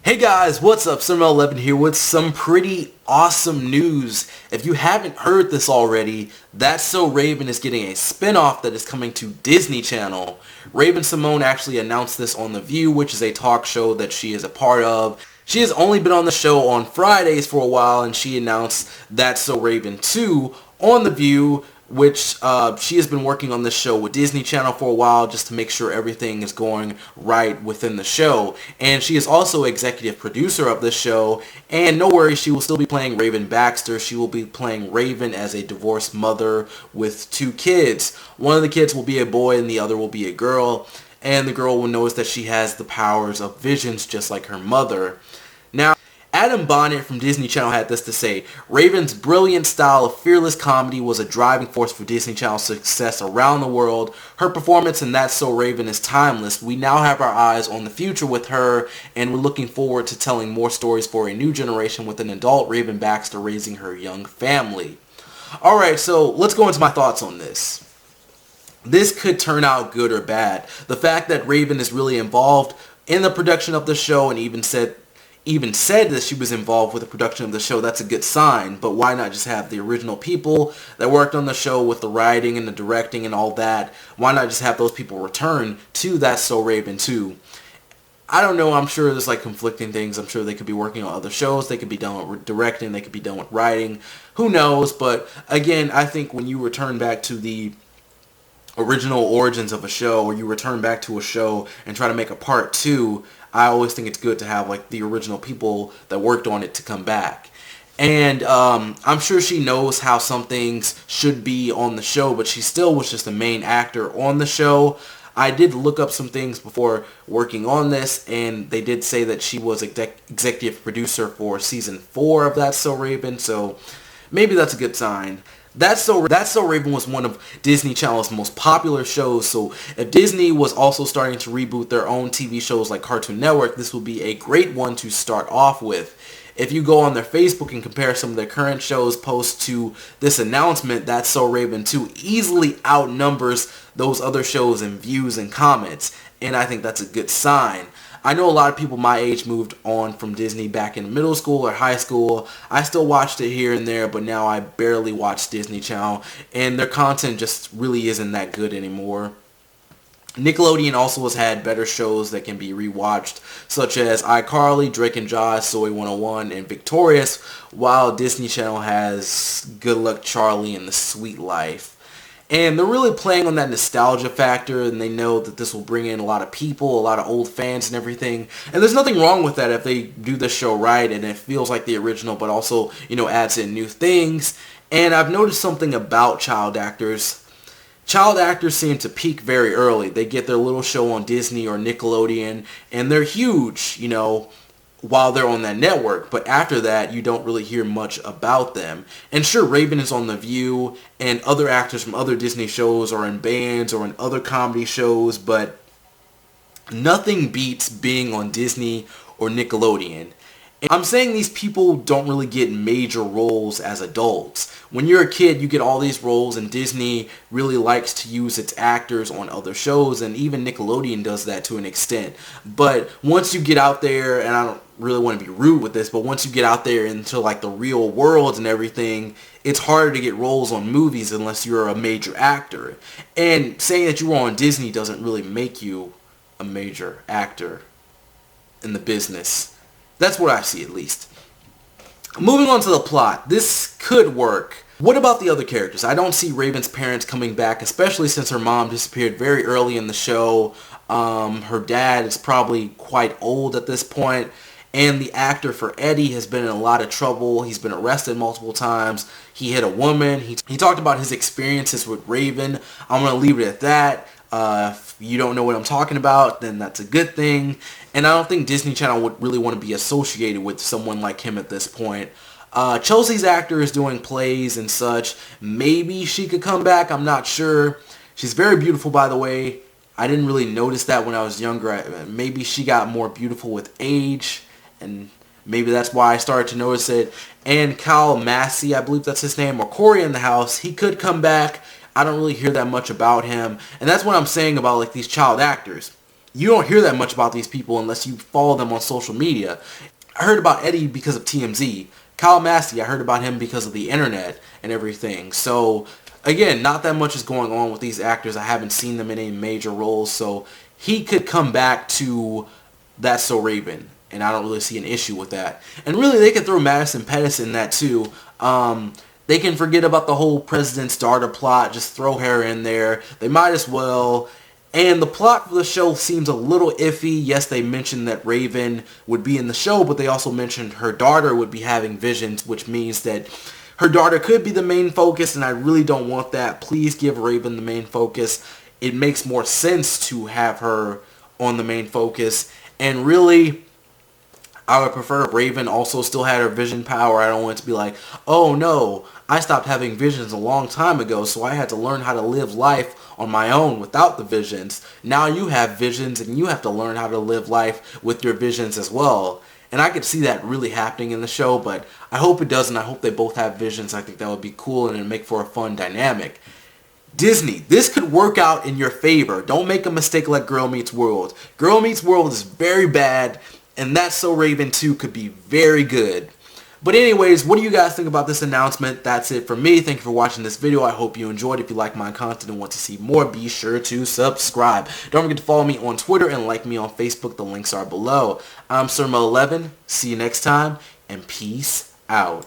Hey guys, what's up? Summer11 here with some pretty awesome news. If you haven't heard this already, That's So Raven is getting a spin-off that is coming to Disney Channel. Raven-Symone actually announced this on The View, which is a talk show that she is a part of. She has only been on the show on Fridays for a while, and she announced That's So Raven 2 on The View, which she has been working on this show with Disney Channel for a while just to make sure everything is going right within the show. And she is also executive producer of this show, and no worries, she will still be playing Raven Baxter. She will be playing Raven as a divorced mother with two kids. One of the kids will be a boy and the other will be a girl, and the girl will notice that she has the powers of visions just like her mother. Now, Adam Bonnet from Disney Channel had this to say: Raven's brilliant style of fearless comedy was a driving force for Disney Channel's success around the world. Her performance in That's So Raven is timeless. We now have our eyes on the future with her, and we're looking forward to telling more stories for a new generation with an adult Raven Baxter raising her young family. Alright, so let's go into my thoughts on this. This could turn out good or bad. The fact that Raven is really involved in the production of the show and even said that she was involved with the production of the show, that's a good sign. But why not just have the original people that worked on the show with the writing and the directing and all that? Why not just have those people return to That's So Raven 2? I don't know, I'm sure there's like conflicting things. I'm sure they could be working on other shows, they could be done with directing, they could be done with writing, who knows? But again, I think when you return back to the original origins of a show, or you return back to a show and try to make a part 2, I always think it's good to have like the original people that worked on it to come back. And I'm sure she knows how some things should be on the show, but she still was just the main actor on the show. I did look up some things before working on this, and they did say that she was executive producer for season 4 of That's So Raven, so maybe that's a good sign. That's So Raven was one of Disney Channel's most popular shows, so if Disney was also starting to reboot their own TV shows like Cartoon Network, this would be a great one to start off with. If you go on their Facebook and compare some of their current shows post to this announcement, That's So Raven 2 easily outnumbers those other shows in views and comments, and I think that's a good sign. I know a lot of people my age moved on from Disney back in middle school or high school. I still watched it here and there, but now I barely watch Disney Channel, and their content just really isn't that good anymore. Nickelodeon also has had better shows that can be rewatched, such as iCarly, Drake and Josh, Soy 101, and Victorious, while Disney Channel has Good Luck Charlie and The Sweet Life. And they're really playing on that nostalgia factor, and they know that this will bring in a lot of people, a lot of old fans and everything. And there's nothing wrong with that if they do the show right and it feels like the original, but also, adds in new things. And I've noticed something about child actors. Child actors seem to peak very early. They get their little show on Disney or Nickelodeon, and they're huge, while they're on that network, but after that you don't really hear much about them. And sure, Raven is on The View, and other actors from other Disney shows are in bands or in other comedy shows, but nothing beats being on Disney or Nickelodeon. And I'm saying these people don't really get major roles as adults. When you're a kid, you get all these roles, and Disney really likes to use its actors on other shows, and even Nickelodeon does that to an extent. But once you get out there, and I don't really want to be rude with this, but once you get out there into like the real world and everything, it's harder to get roles on movies unless you're a major actor. And saying that you were on Disney doesn't really make you a major actor in the business. That's what I see, at least. Moving on to the plot. This could work. What about the other characters? I don't see Raven's parents coming back, especially since her mom disappeared very early in the show. Her dad is probably quite old at this point. And the actor for Eddie has been in a lot of trouble. He's been arrested multiple times. He hit a woman. He talked about his experiences with Raven. I'm going to leave it at that. If you don't know what I'm talking about, then that's a good thing. And I don't think Disney Channel would really want to be associated with someone like him at this point. Chelsea's actor is doing plays and such. Maybe she could come back. I'm not sure. She's very beautiful, by the way. I didn't really notice that when I was younger. Maybe she got more beautiful with age, and maybe that's why I started to notice it. And Kyle Massey, I believe that's his name, or Corey in the House, he could come back. I don't really hear that much about him. And that's what I'm saying about like these child actors. you don't hear that much about these people unless you follow them on social media. I heard about Eddie because of TMZ. Kyle Massey, I heard about him because of the internet and everything. So, again, not that much is going on with these actors. I haven't seen them in any major roles, so he could come back to That's So Raven, and I don't really see an issue with that. And really, they could throw Madison Pettis in that too. They can forget about the whole president's daughter plot, just throw her in there. They might as well. And the plot for the show seems a little iffy. Yes, they mentioned that Raven would be in the show, but they also mentioned her daughter would be having visions, which means that her daughter could be the main focus, and I really don't want that. Please give Raven the main focus. It makes more sense to have her on the main focus. And really, I would prefer if Raven also still had her vision power. I don't want it to be like, oh no, I stopped having visions a long time ago, so I had to learn how to live life on my own without the visions. Now you have visions and you have to learn how to live life with your visions as well. And I could see that really happening in the show, but I hope it doesn't. I hope they both have visions. I think that would be cool and it'd make for a fun dynamic. Disney, this could work out in your favor. Don't make a mistake like Girl Meets World. Girl Meets World is very bad, and That's So Raven 2 could be very good. But anyways, what do you guys think about this announcement? That's it for me. Thank you for watching this video. I hope you enjoyed. If you like my content and want to see more, be sure to subscribe. Don't forget to follow me on Twitter and like me on Facebook. The links are below. I'm Sirmo11. See you next time, and peace out.